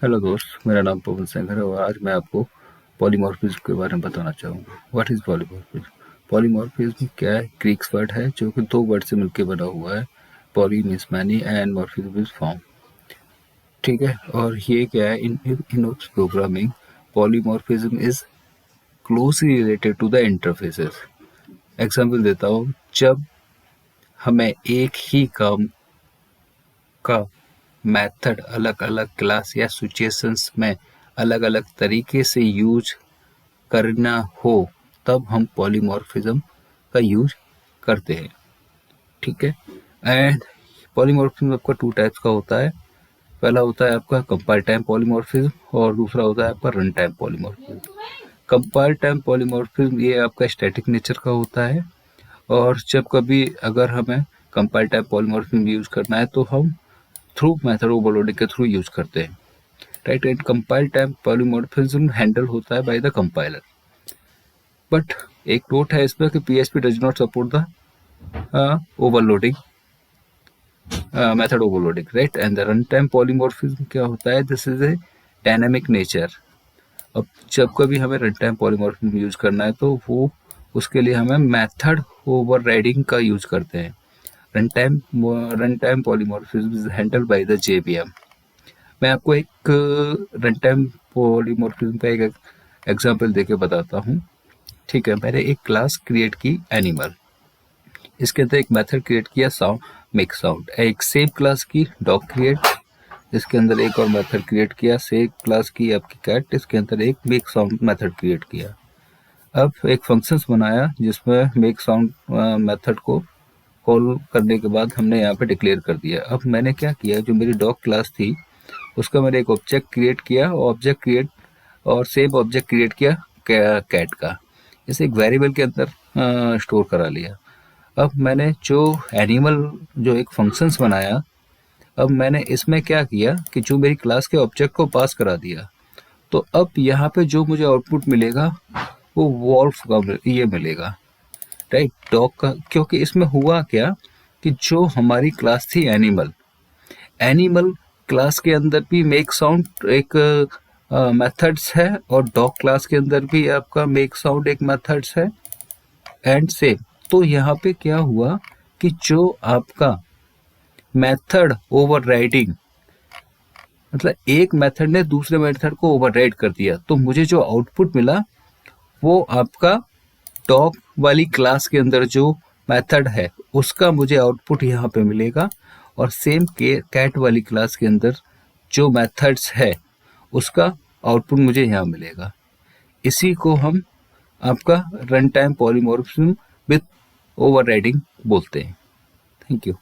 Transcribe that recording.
Hello दोस्त, मेरा नाम पवन सिंह है और आज मैं आपको पॉलीमॉर्फिज्म के बारे में बताना चाहूँगा। What is polymorphism? पॉलीमॉर्फिज्म क्या है? ग्रीक्स वर्ड है जो कि दो वर्ड से मिलकर बना हुआ है। Poly means many and morphism is form. ठीक है, और ये क्या है? In programming polymorphism is closely related to the interfaces. Example देता हूँ, जब हमें एक ही काम का मेथड अलग अलग क्लास या सिचुएशंस में अलग अलग तरीके से यूज करना हो, तब हम पॉलीमॉर्फिज्म का यूज करते हैं। ठीक है, एंड पॉलीमॉर्फिज्म आपका टू टाइप्स का होता है। पहला होता है आपका कंपाइल टाइम पॉलीमॉर्फिज्म और दूसरा होता है आपका run time polymorphism. Compile time polymorphism ये आपका स्टैटिक नेचर का होता है, और जब कभी अगर हमें कंपाइल टाइम पॉलीमॉर्फिज्म यूज करना है तो हम थ्रू मेथड ओवरलोडिंग के थ्रू यूज करते हैं। Right, and compile time polymorphism handle होता है बाय द कंपाइलर। बट एक नोट है इसमें कि PHP does not support the overloading, method overloading. Right, and the run time polymorphism क्या होता है? This is a dynamic nature. अब जब कभी हमें रन टाइम पॉलीमॉर्फिज्म यूज करना है तो वो उसके लिए हमें मेथड ओवरराइडिंग का यूज करते हैं। Run time polymorphism is handled by the JVM। मैं आपको एक रन टाइम पॉलीमॉर्फिज्म का एक एग्जांपल देके बताता हूँ। ठीक है, मैंने एक क्लास क्रिएट की एनिमल, इसके अंदर एक मेथड क्रिएट किया साउंड मेक साउंड। एक सेम क्लास की डॉग क्रिएट, इसके अंदर एक और मेथड क्रिएट किया। सेम क्लास की आपकी कैट, इसके अंदर एक मेक साउंड मेथड क्रिएट किया। अब एक फंक्शंस बनाया जिसमें मेक साउंड मेथड को कॉल करने के बाद हमने यहाँ पे डिक्लेयर कर दिया। अब मैंने क्या किया, जो मेरी डॉग क्लास थी उसका मैंने एक ऑब्जेक्ट क्रिएट किया, ऑब्जेक्ट क्रिएट और सेम ऑब्जेक्ट क्रिएट किया कैट का, इसे एक वेरिएबल के अंदर स्टोर करा लिया। अब मैंने जो एनिमल जो एक फंक्शंस बनाया, अब मैंने इसमें क्या किया कि जो मेरी क्लास के ऑब्जेक्ट को पास करा दिया। तो अब यहाँ पे जो मुझे आउटपुट मिलेगा वो वॉल्फ का ये मिलेगा। राइट, डॉग का, क्योंकि इसमें हुआ क्या कि जो हमारी क्लास थी एनिमल, एनिमल क्लास के अंदर भी मेक साउंड एक मेथड्स है और डॉग क्लास के अंदर भी आपका मेक साउंड एक मेथड्स है एंड सेम। तो यहाँ पे क्या हुआ कि जो आपका मेथड ओवरराइडिंग, मतलब एक मेथड ने दूसरे मेथड को ओवरराइड कर दिया, तो मुझे जो आउटपुट मिला वो आपका डॉग वाली क्लास के अंदर जो मेथड है उसका मुझे आउटपुट यहाँ पे मिलेगा, और सेम कैट वाली क्लास के अंदर जो मेथड्स है उसका आउटपुट मुझे यहाँ मिलेगा। इसी को हम आपका run time polymorphism with overriding बोलते हैं। Thank you.